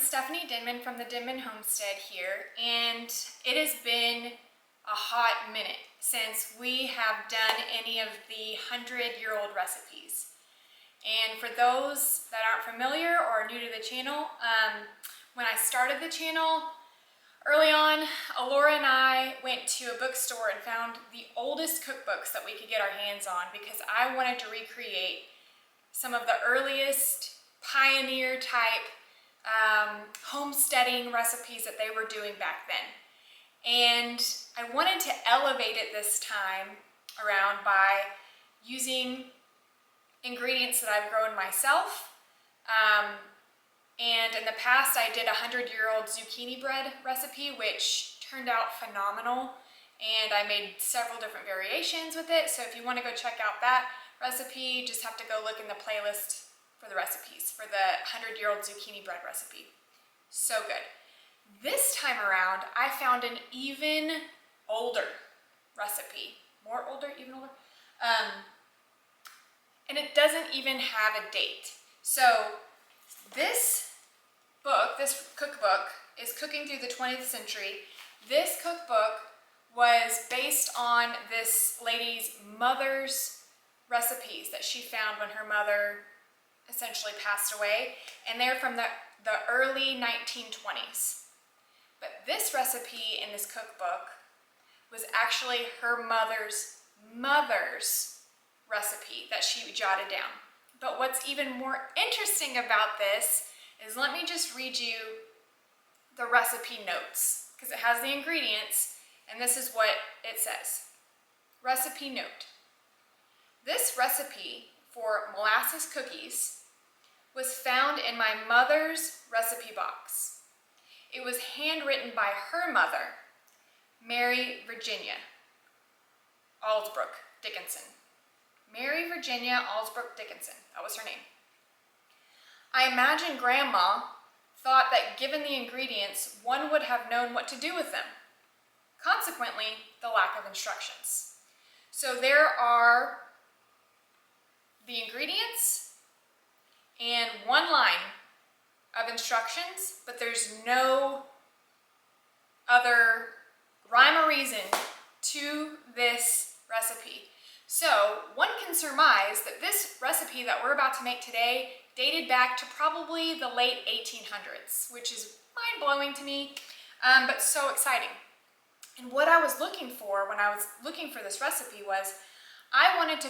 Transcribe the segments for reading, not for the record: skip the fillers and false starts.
Stephanie Denman from the Denman Homestead here, and it has been a hot minute since we have done any of the 100-year-old recipes. And for those that aren't familiar or new to the channel, when I started the channel early on, Alora and I went to a bookstore and found the oldest cookbooks that we could get our hands on because I wanted to recreate some of the earliest pioneer type homesteading recipes that they were doing back then. And I wanted to elevate it this time around by using ingredients that I've grown myself. And in the past I did a 100-year-old zucchini bread recipe, which turned out phenomenal. And I made several different variations with it. So if you want to go check out that recipe, just have to go look in the playlist for the recipes for the 100-year-old zucchini bread recipe. So good. This time around, I found an even older recipe. More older, even older. And it doesn't even have a date. So this book, this cookbook, is Cooking Through the 20th Century. This cookbook was based on this lady's mother's recipes that she found when her mother essentially passed away, and they're from the early 1920s. But this recipe in this cookbook was actually her mother's recipe that she jotted down. But what's even more interesting about this is, let me just read you the recipe notes, because it has the ingredients, and this is what it says. Recipe note. This recipe for molasses cookies was found in my mother's recipe box. It was handwritten by her mother, Mary Virginia Alsbrook Dickinson. Mary Virginia Alsbrook Dickinson, that was her name. I imagine Grandma thought that given the ingredients, one would have known what to do with them. Consequently, the lack of instructions. So there are the ingredients and one line of instructions, but there's no other rhyme or reason to this recipe. So one can surmise that this recipe that we're about to make today dated back to probably the late 1800s, which is mind-blowing to me, but so exciting. And what I was looking for when I was looking for this recipe was I wanted to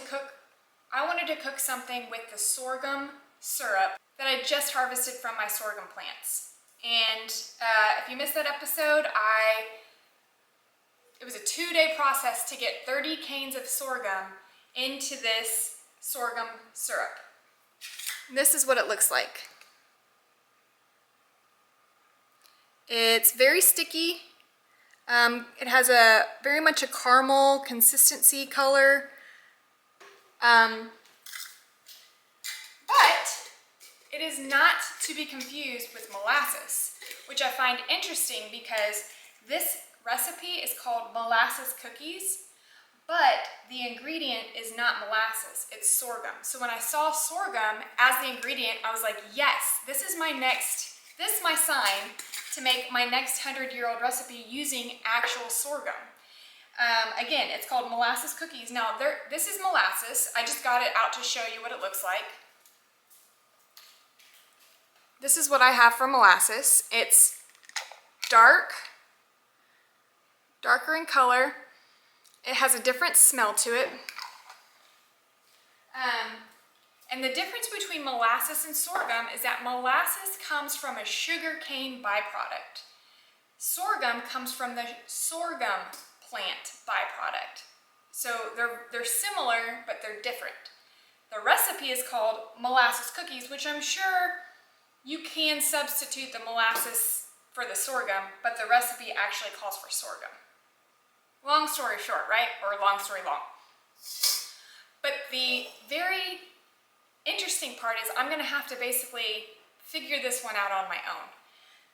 cook something with the sorghum syrup that I just harvested from my sorghum plants. And if you missed that episode, it was a 2-day process to get 30 canes of sorghum into this sorghum syrup. And this is what it looks like. It's very sticky. It has very much a caramel consistency color. But it is not to be confused with molasses, which I find interesting because this recipe is called molasses cookies, but the ingredient is not molasses, it's sorghum. So when I saw sorghum as the ingredient, I was like, yes, this is my sign to make my next 100-year-old recipe using actual sorghum. Again, it's called molasses cookies. Now, this is molasses. I just got it out to show you what it looks like. This is what I have for molasses. It's darker in color. It has a different smell to it. And the difference between molasses and sorghum is that molasses comes from a sugarcane byproduct. Sorghum comes from the sorghum plant byproduct. So they're similar, but they're different. The recipe is called molasses cookies, which I'm sure you can substitute the molasses for the sorghum, but the recipe actually calls for sorghum. Long story short, right? Or long story long. But the very interesting part is I'm going to have to basically figure this one out on my own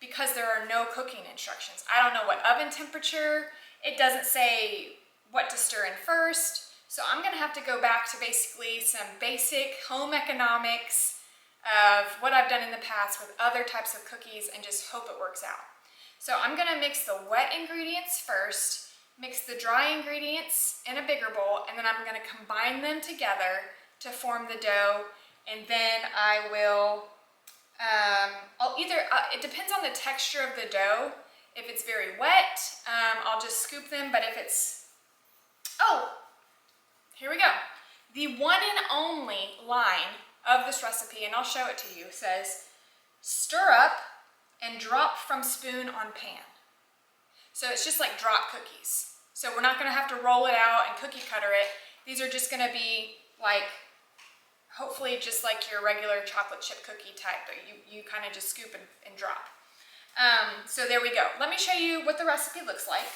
because there are no cooking instructions. I don't know what oven temperature. It doesn't say what to stir in first. So I'm going to have to go back to basically some basic home economics, of what I've done in the past with other types of cookies and just hope it works out. So I'm gonna mix the wet ingredients first, mix the dry ingredients in a bigger bowl, and then I'm gonna combine them together to form the dough, and then I will, it depends on the texture of the dough. If it's very wet, I'll just scoop them, but if it's, oh, here we go. The one and only line of this recipe, and I'll show it to you, says, stir up and drop from spoon on pan. So it's just like drop cookies. So we're not gonna have to roll it out and cookie cutter it. These are just gonna be like, hopefully just like your regular chocolate chip cookie type, but you kind of just scoop and drop. So there we go. Let me show you what the recipe looks like.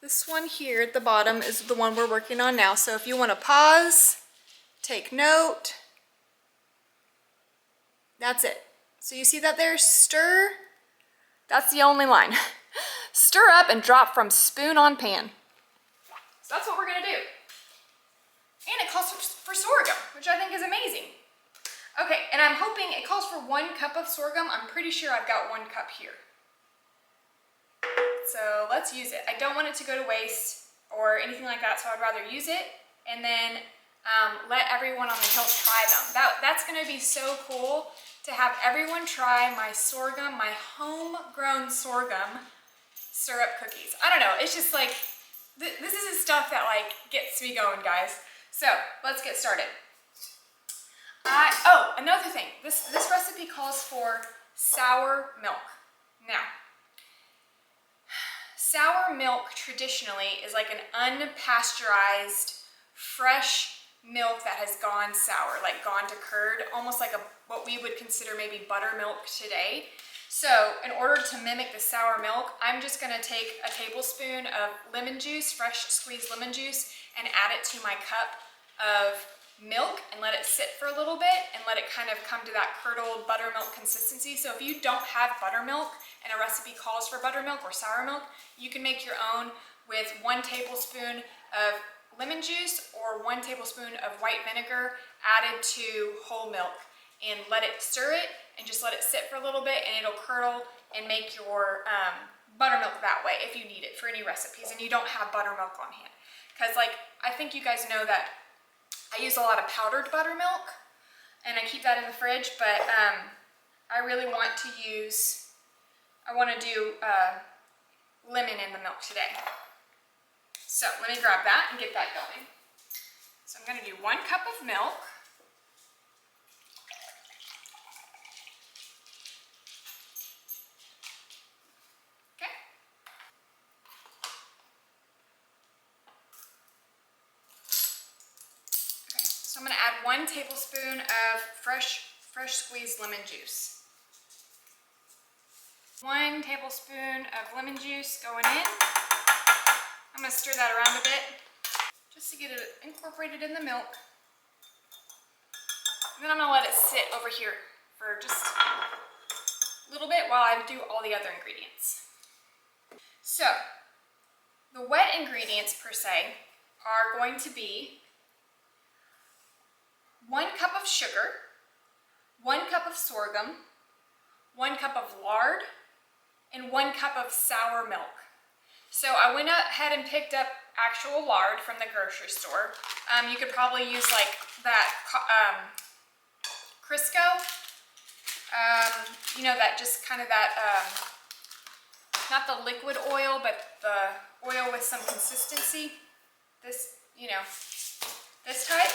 This one here at the bottom is the one we're working on now. So if you want to pause, take note, that's it. So you see that there, stir, that's the only line. Stir up and drop from spoon on pan. So that's what we're gonna do. And it calls for sorghum, which I think is amazing. Okay, and I'm hoping it calls for 1 cup of sorghum. I'm pretty sure I've got 1 cup here. So let's use it. I don't want it to go to waste or anything like that, so I'd rather use it and then let everyone on the hill try them. That's gonna be so cool to have everyone try my sorghum, my homegrown sorghum syrup cookies. I don't know, it's just like, this is the stuff that like gets me going, guys. So let's get started. Oh, another thing, this recipe calls for sour milk. Now, sour milk traditionally is like an unpasteurized, fresh milk that has gone sour, like gone to curd, almost like what we would consider maybe buttermilk today. So in order to mimic the sour milk, I'm just gonna take a tablespoon of lemon juice, fresh squeezed lemon juice, and add it to my cup of milk and let it sit for a little bit and let it kind of come to that curdled buttermilk consistency. So if you don't have buttermilk and a recipe calls for buttermilk or sour milk, you can make your own with 1 tablespoon of lemon juice or 1 tablespoon of white vinegar added to whole milk, and let it stir it and just let it sit for a little bit, and it'll curdle and make your buttermilk that way if you need it for any recipes and you don't have buttermilk on hand. Because like, I think you guys know that I use a lot of powdered buttermilk and I keep that in the fridge, but I really want to use, I want to do lemon in the milk today. So let me grab that and get that going. So I'm going to do 1 cup of milk. Okay. Okay, so I'm going to add 1 tablespoon of fresh squeezed lemon juice. 1 tablespoon of lemon juice going in. I'm going to stir that around a bit just to get it incorporated in the milk. And then I'm going to let it sit over here for just a little bit while I do all the other ingredients. So, the wet ingredients per se are going to be 1 cup of sugar, 1 cup of sorghum, 1 cup of lard, and 1 cup of sour milk. So I went ahead and picked up actual lard from the grocery store. You could probably use like that Crisco, you know, that just kind of that, not the liquid oil, but the oil with some consistency. This, you know, this type.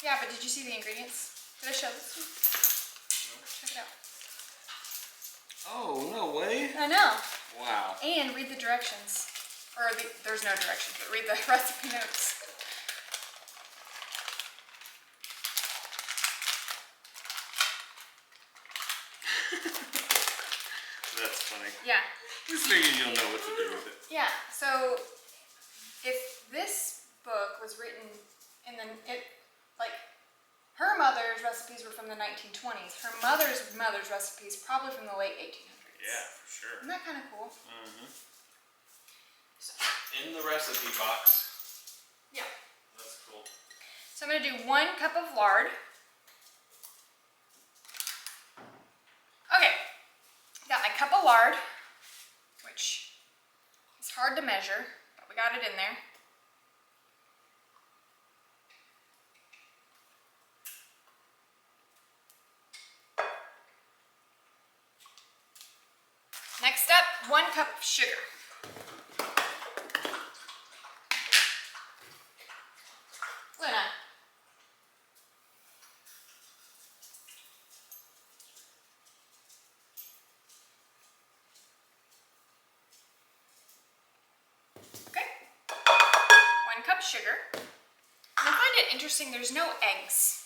Yeah, but did you see the ingredients? Did I show this to you? No. Check it out. Oh, no way. I know. Wow. And read the directions. Or there's no directions, but read the recipe notes. That's funny. Yeah. Just figured you'll know what to do with it. Yeah, so if this book was written in the, Her mother's recipes were from the 1920s. Her mother's recipes probably from the late 1800s. Yeah, for sure. Isn't that kind of cool? Mm-hmm. So, In the recipe box. yeah. That's cool. So I'm going to do 1 cup of lard. Okay, got my cup of lard, which is hard to measure, but we got it in there. Next up, 1 cup of sugar. Luna. Okay, 1 cup sugar. And I find it interesting, there's no eggs.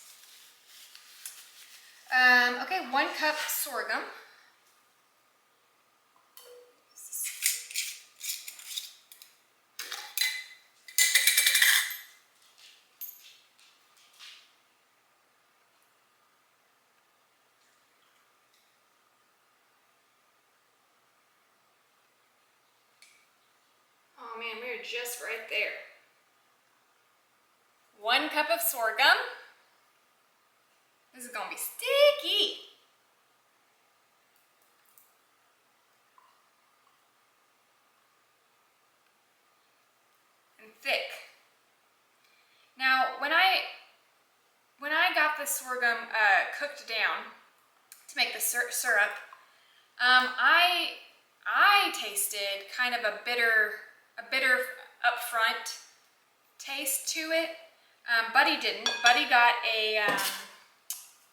Okay, 1 cup sorghum. Oh man, we're just right there. 1 cup of sorghum. This is gonna be sticky. And thick. Now, when I got the sorghum cooked down to make the syrup, I tasted kind of a bitter upfront taste to it. Buddy didn't. Buddy got a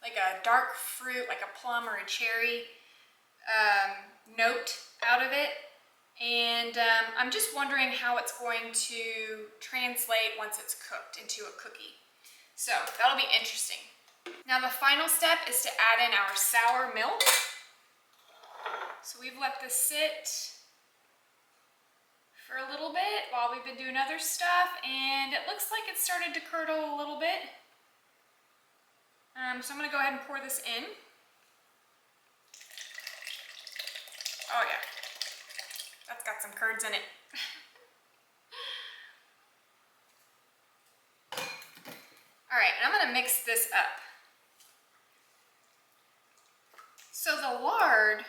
like a dark fruit, like a plum or a cherry note out of it. And I'm just wondering how it's going to translate once it's cooked into a cookie. So that'll be interesting. Now the final step is to add in our sour milk. So we've let this sit for a little bit while we've been doing other stuff, and it looks like it started to curdle a little bit. So I'm gonna go ahead and pour this in. Oh yeah, that's got some curds in it. All right, and I'm gonna mix this up. So the lard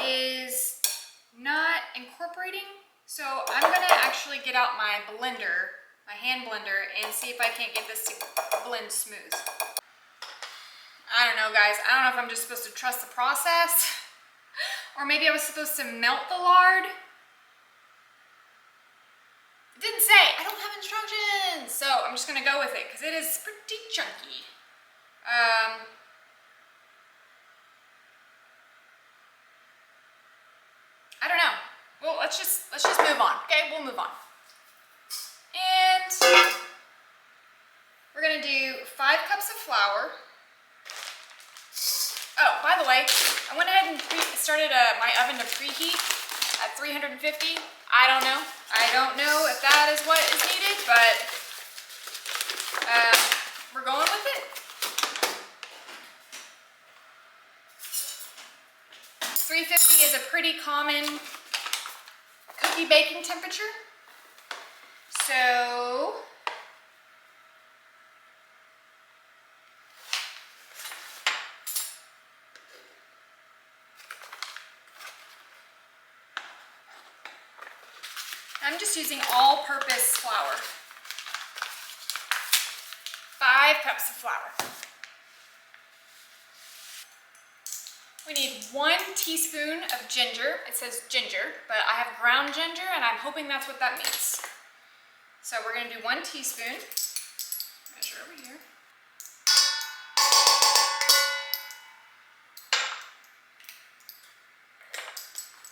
is not incorporating, so I'm gonna actually get out my blender, my hand blender, and see if I can't get this to blend smooth. I don't know, guys. I don't know if I'm just supposed to trust the process, or maybe I was supposed to melt the lard. It didn't say. I don't have instructions, so I'm just gonna go with it because it is pretty chunky. I don't know. Well, let's just move on. Okay, we'll move on. And we're gonna do 5 cups of flour. Oh, by the way, I went ahead and started my oven to preheat at 350. I don't know. I don't know if that is what is needed, but we're going with it. 350 is a pretty common cookie baking temperature. So I'm just using all-purpose flour. 5 cups of flour. We need 1 teaspoon of ginger. It says ginger, but I have ground ginger, and I'm hoping that's what that means. So we're gonna do 1 teaspoon. Measure over here.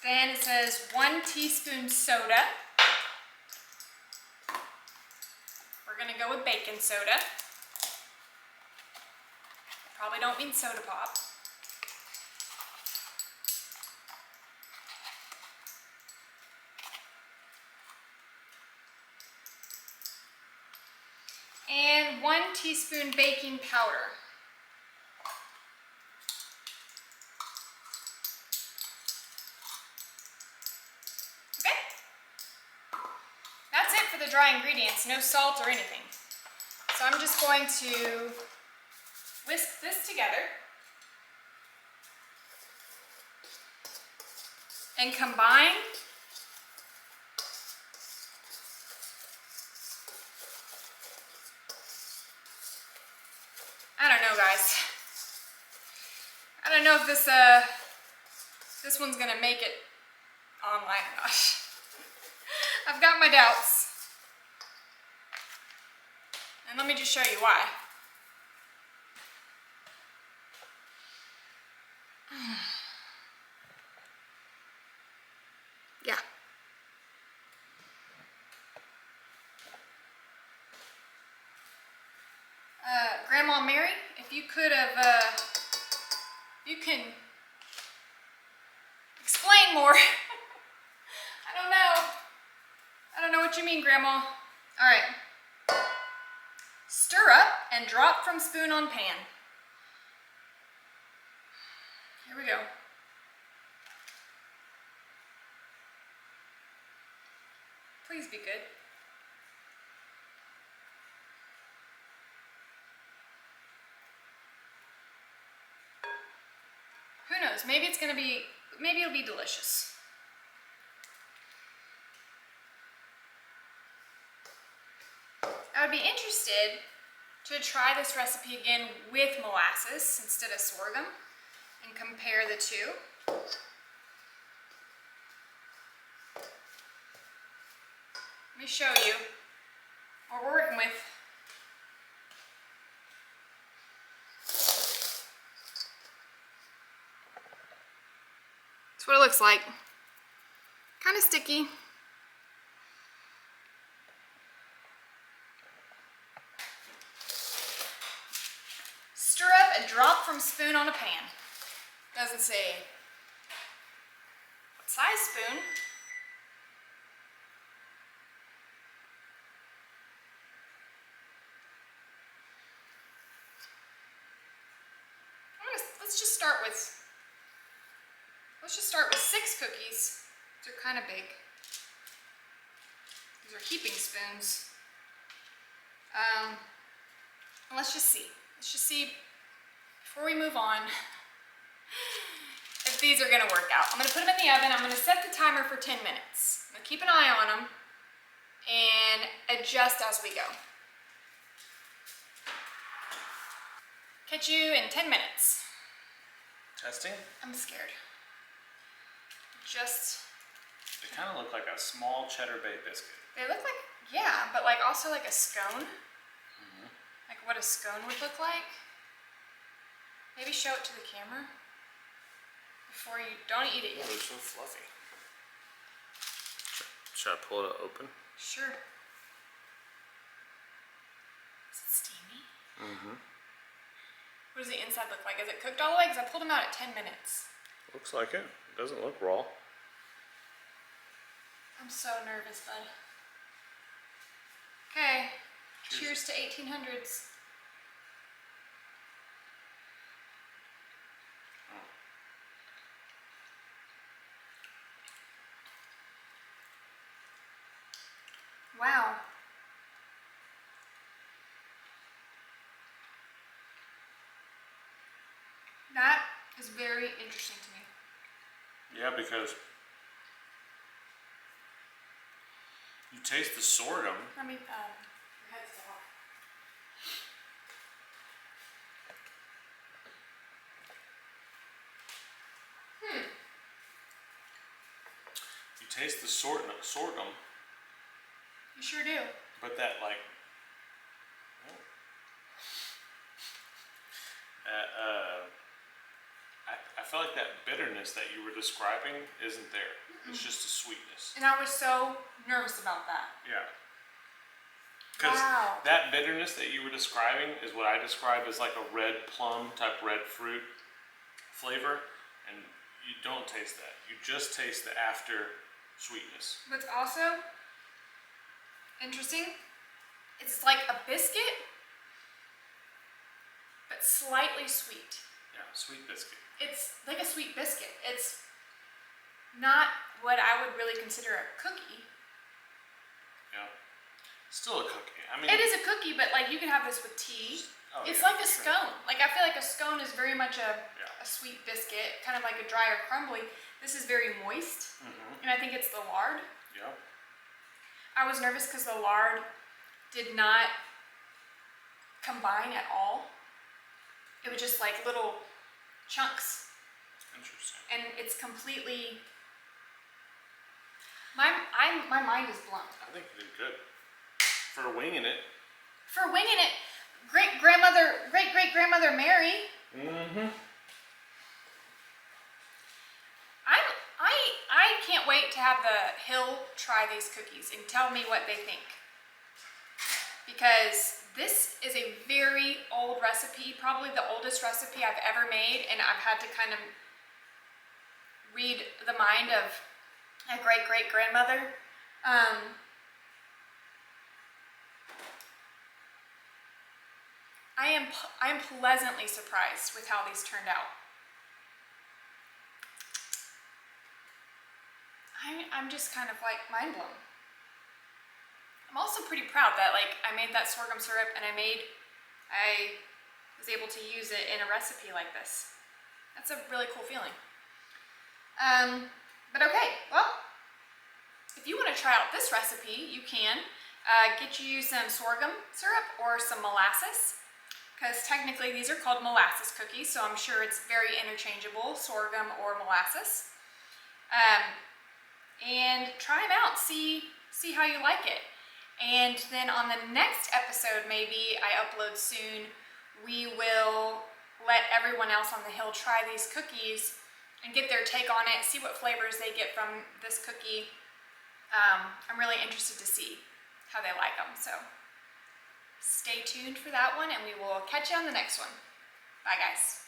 Then it says 1 teaspoon soda. We're gonna go with baking soda. Probably don't mean soda pop. And 1 teaspoon baking powder. Okay. That's it for the dry ingredients, no salt or anything. So I'm just going to whisk this together and combine I don't know, guys. I don't know if this one's gonna make it online or not. I've got my doubts. And let me just show you why. Yeah. Grandma Mary, if you could have, you can explain more. I don't know what you mean, Grandma. All right. Stir up and drop from spoon on pan. Here we go. Please be good. Who knows? Maybe it'll be delicious. I would be interested to try this recipe again with molasses instead of sorghum and compare the two. Let me show you what we're working with. That's what it looks like. Kind of sticky. Stir up and drop from spoon on a pan. Doesn't say what size spoon. Let's just start with 6 cookies. They're kind of big. These are heaping spoons. Let's just see. Let's just see, before we move on, if these are gonna work out. I'm gonna put them in the oven. I'm gonna set the timer for 10 minutes. I'm gonna keep an eye on them and adjust as we go. Catch you in 10 minutes. Testing? I'm scared. They kind of look like a small cheddar bay biscuit. They look like, yeah, but like also like a scone. Mm-hmm. Like what a scone would look like. Maybe show it to the camera before you, don't eat it Oh, yet. they're so fluffy. Should I pull it open? Sure. Is it steamy? Mm-hmm. What does the inside look like? Is it cooked all the way? Because I pulled them out at 10 minutes. Looks like it. It doesn't look raw. I'm so nervous, bud. Okay. Cheers to 1800s. Wow. That is very interesting to me. Yeah, because you taste the sorghum. Let me, your head's still off. You taste the sorghum, You sure do. but that like, I feel like that bitterness that you were describing isn't there. It's just a sweetness. And I was so nervous about that. Yeah. Because Wow. that bitterness that you were describing is what I described as like a red plum type red fruit flavor, and you don't taste that. You just taste the after sweetness. What's also interesting, it's like a biscuit, but slightly sweet. Yeah, sweet biscuit. It's like a sweet biscuit. It's not what I would really consider a cookie. Yeah. Still a cookie. I mean, It is a cookie, but like you can have this with tea. oh, It's yeah, like a sure. scone. Like I feel like a scone is very much a Yeah. sweet biscuit, kind of like a dry or crumbly. This is very moist, and I think it's the lard. Yeah. I was nervous because the lard did not combine at all. It was just like little chunks, Interesting. and it's completely. My mind is blown. I think you did good for winging it. For winging it, great great great grandmother Mary. I can't wait to have the Hill try these cookies and tell me what they think, because this is a very old recipe, probably the oldest recipe I've ever made, and I've had to kind of read the mind of a great great grandmother. I am pleasantly surprised with how these turned out. I'm just kind of like mind blown. I'm also pretty proud that like I made that sorghum syrup and I was able to use it in a recipe like this. That's a really cool feeling. But okay, well, if you want to try out this recipe, you can get you some sorghum syrup or some molasses, because technically these are called molasses cookies, so I'm sure it's very interchangeable, sorghum or molasses. And try them out, see how you like it. And then on the next episode, maybe I upload soon, we will let everyone else on the hill try these cookies and get their take on it, see what flavors they get from this cookie. I'm really interested to see how they like them. So stay tuned for that one, and we will catch you on the next one. Bye, guys.